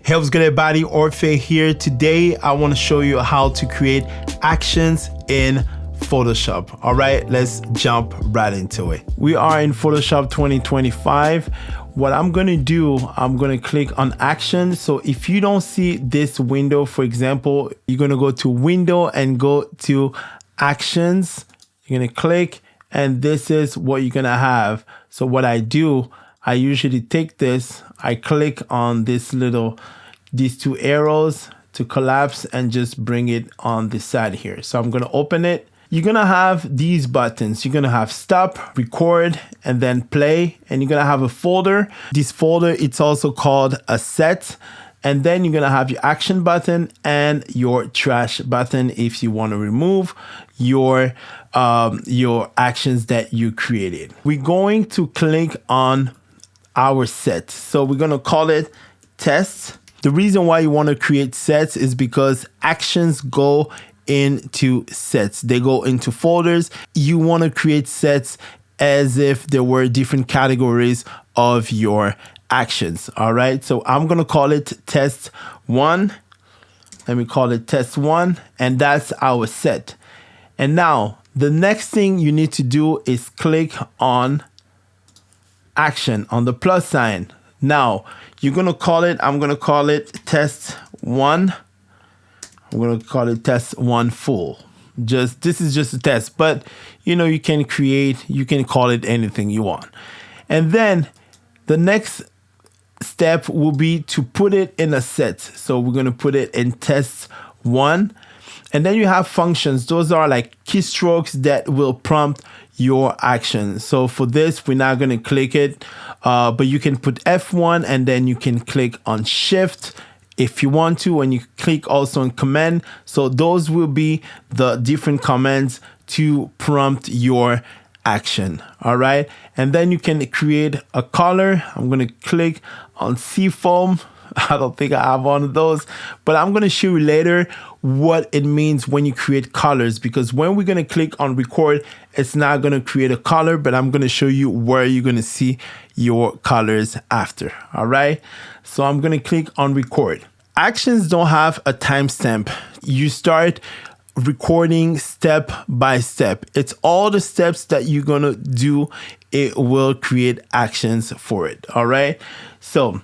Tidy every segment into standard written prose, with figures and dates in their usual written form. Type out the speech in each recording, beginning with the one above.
Hey, what's good everybody? Orphe here. Today I want to show you how to create actions in Photoshop. All right, let's jump right into it. We are in Photoshop 2025. What I'm going to do, I'm going to click on actions. So if you don't see this window, for example, you're going to go to window and go to actions. You're going to click and this is what you're going to have. So what I do, I usually take this, I click on these two arrows to collapse and just bring it on the side here. So I'm going to open it. You're going to have these buttons. You're going to have stop, record, and then play. And you're going to have a folder. This folder, it's also called a set. And then you're going to have your action button and your trash button if you want to remove your actions that you created. We're going to click on our set. So we're going to call it test. The reason why you want to create sets is because actions go into sets. They go into folders. You want to create sets as if there were different categories of your actions. All right. So I'm going to call it test 1. Let me call it test 1. And that's our set. And now the next thing you need to do is click on action on the plus sign. Now you're going to call it, I'm going to call it test 1. I'm going to call it test 1 full. This is just a test, but you can call it anything you want. And then the next step will be to put it in a set. So we're going to put it in test 1. And then you have functions. Those are like keystrokes that will prompt your action. So for this, we're not going to click it, but you can put F1 and then you can click on Shift if you want to, and you click also on command. So those will be the different commands to prompt your action. All right. And then you can create a color. I'm going to click on Seafoam. I don't think I have one of those, but I'm going to show you later what it means when you create colors, because when we're going to click on record, it's not going to create a color, but I'm going to show you where you're going to see your colors after. All right. So I'm going to click on record. Actions don't have a timestamp. You start recording step by step. It's all the steps that you're going to do. It will create actions for it. All right. So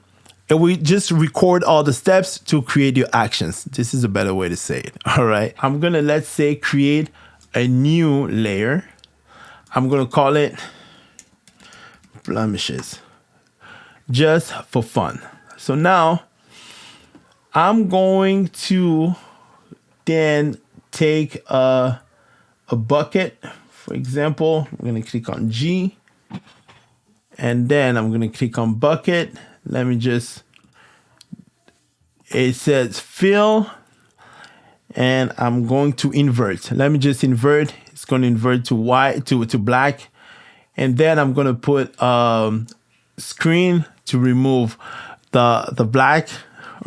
we just record all the steps to create your actions. This is a better way to say it. All right. I'm going to, let's say, create a new layer. I'm going to call it blemishes, just for fun. So now I'm going to then take a bucket. For example, I'm going to click on G and then I'm going to click on bucket. Let me just, it says fill and I'm going to invert. Let me just invert. It's going to invert to white, to black. And then I'm going to put screen to remove the black.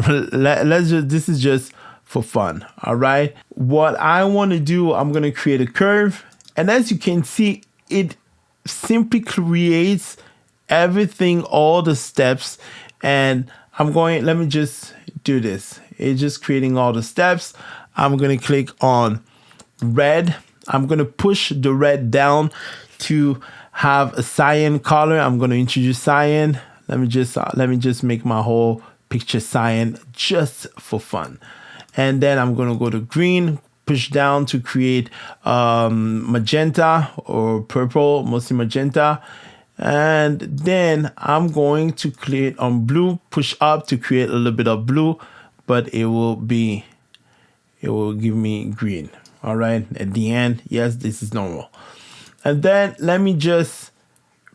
This is just for fun. All right. What I want to do, I'm going to create a curve. And as you can see, it simply creates everything, all the steps. And let me just do this. It's just creating all the steps. I'm going to click on red. I'm going to push the red down to have a cyan color. I'm going to introduce cyan. Let me just make my whole picture cyan just for fun. And then I'm going to go to green, push down to create magenta or purple, mostly magenta. And then I'm going to click on blue, push up to create a little bit of blue, but it will give me green. All right. At the end, yes, this is normal. And then let me just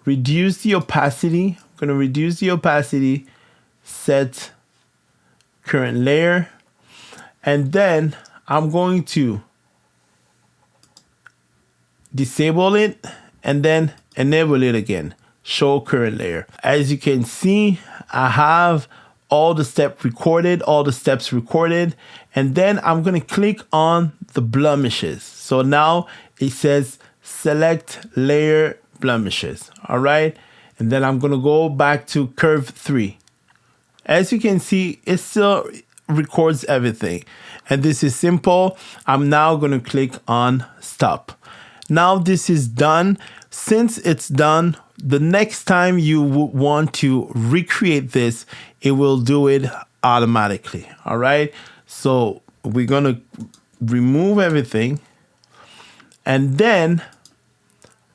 reduce the opacity. I'm going to reduce the opacity, set current layer. And then I'm going to disable it and then enable it again. Show current layer. As you can see, I have all the steps recorded. And then I'm going to click on the blemishes. So now it says select layer blemishes. All right. And then I'm going to go back to curve 3. As you can see, it still records everything. And this is simple. I'm now going to click on stop. Now this is done. Since it's done, the next time you want to recreate this, it will do it automatically. All right. So we're going to remove everything. And then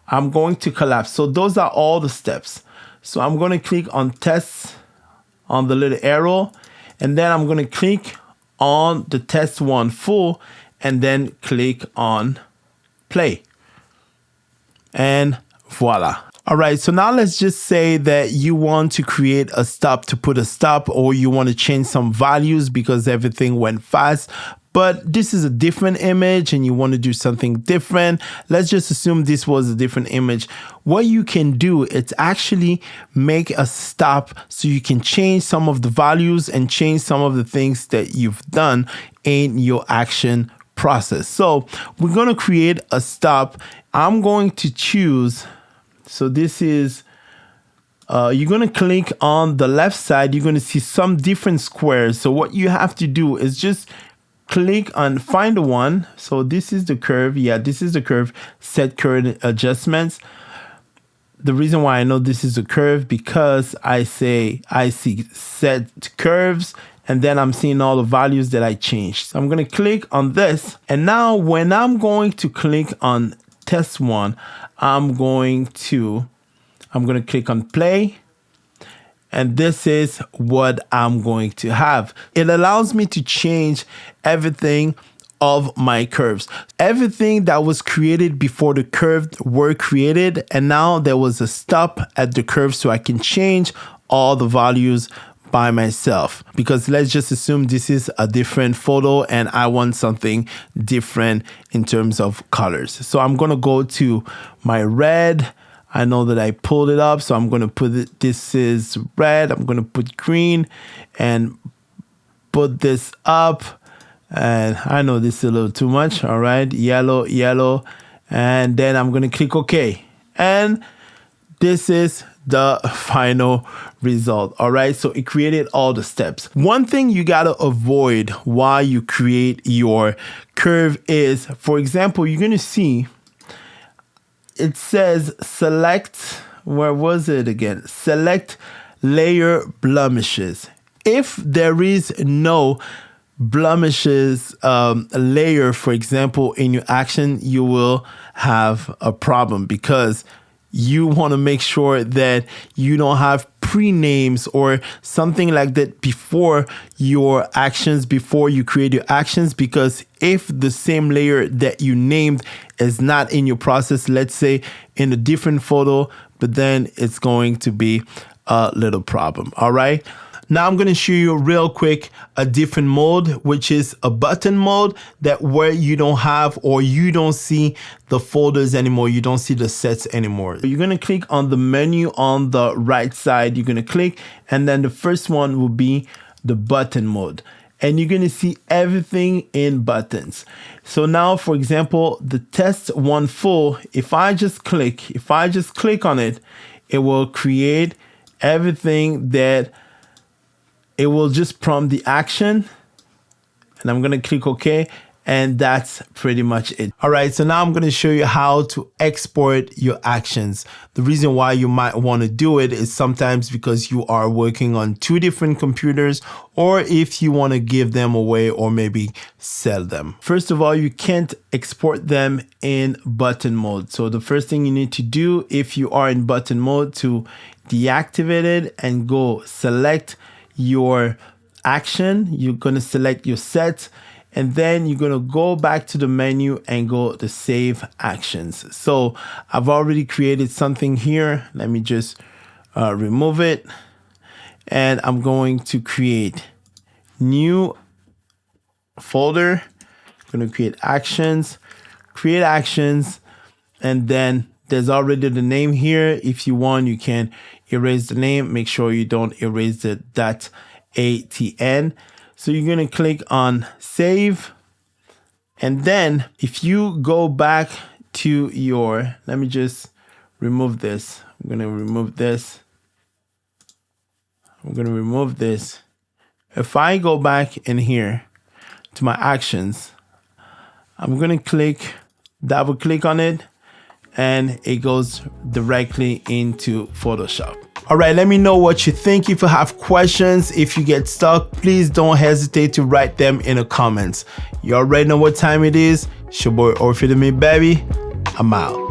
I'm going to collapse. So those are all the steps. So I'm going to click on test on the little arrow. And then I'm going to click on the test one full and then click on play. And voila. All right, so now let's just say that you want to create a stop to put a stop, or you want to change some values because everything went fast, but this is a different image and you want to do something different. Let's just assume this was a different image. What you can do is actually make a stop so you can change some of the values and change some of the things that you've done in your action process. So we're going to create a stop. I'm going to choose, so this is, you're going to click on the left side. You're going to see some different squares. So what you have to do is just click on find the one. So this is the curve. Yeah, this is the curve. Set curve adjustments. The reason why I know this is a curve because I see set curves, and then I'm seeing all the values that I changed. So I'm going to click on this. And now when I'm going to click on test one, I'm going to click on play. And this is what I'm going to have. It allows me to change everything of my curves. Everything that was created before the curve were created. And now there was a stop at the curve so I can change all the values by myself. Because let's just assume this is a different photo and I want something different in terms of colors. So I'm going to go to my red. I know that I pulled it up, so I'm going to put it, this is red. I'm going to put green and put this up. And I know this is a little too much. All right, yellow. And then I'm going to click OK. And this is the final result. All right, so it created all the steps. One thing you got to avoid while you create your curve is, for example, you're going to see it says select, where was it again? Select layer blemishes. If there is no blemishes layer, for example, in your action, you will have a problem because you want to make sure that you don't have pre-names or something like that before your actions, before you create your actions, because if the same layer that you named is not in your process, let's say in a different photo, but then it's going to be a little problem. All right. Now I'm going to show you real quick a different mode, which is a button mode, that where you don't have or you don't see the folders anymore. You don't see the sets anymore. You're going to click on the menu on the right side. You're going to click, and then the first one will be the button mode. And you're going to see everything in buttons. So now, for example, the test one full, if I just click on it, it will create everything that it will just prompt the action, and I'm going to click OK. And that's pretty much it. All right, so now I'm going to show you how to export your actions. The reason why you might want to do it is sometimes because you are working on two different computers, or if you want to give them away or maybe sell them. First of all, you can't export them in button mode. So the first thing you need to do if you are in button mode, to deactivate it and go select your action. You're going to select your set, and then you're going to go back to the menu and go to save actions. So I've already created something here. Let me just remove it. And I'm going to create new folder. I'm going to create actions, and then there's already the name here. If you want, you can erase the name. Make sure you don't erase the .atn. So you're going to click on save. And then if you go back to your, let me just remove this. I'm going to remove this. If I go back in here to my actions, I'm gonna double click on it, and it goes directly into Photoshop. All right, let me know what you think. If you have questions, if you get stuck, please don't hesitate to write them in the comments. You already know what time it is. It's your boy Orphe the Me Baby. I'm out.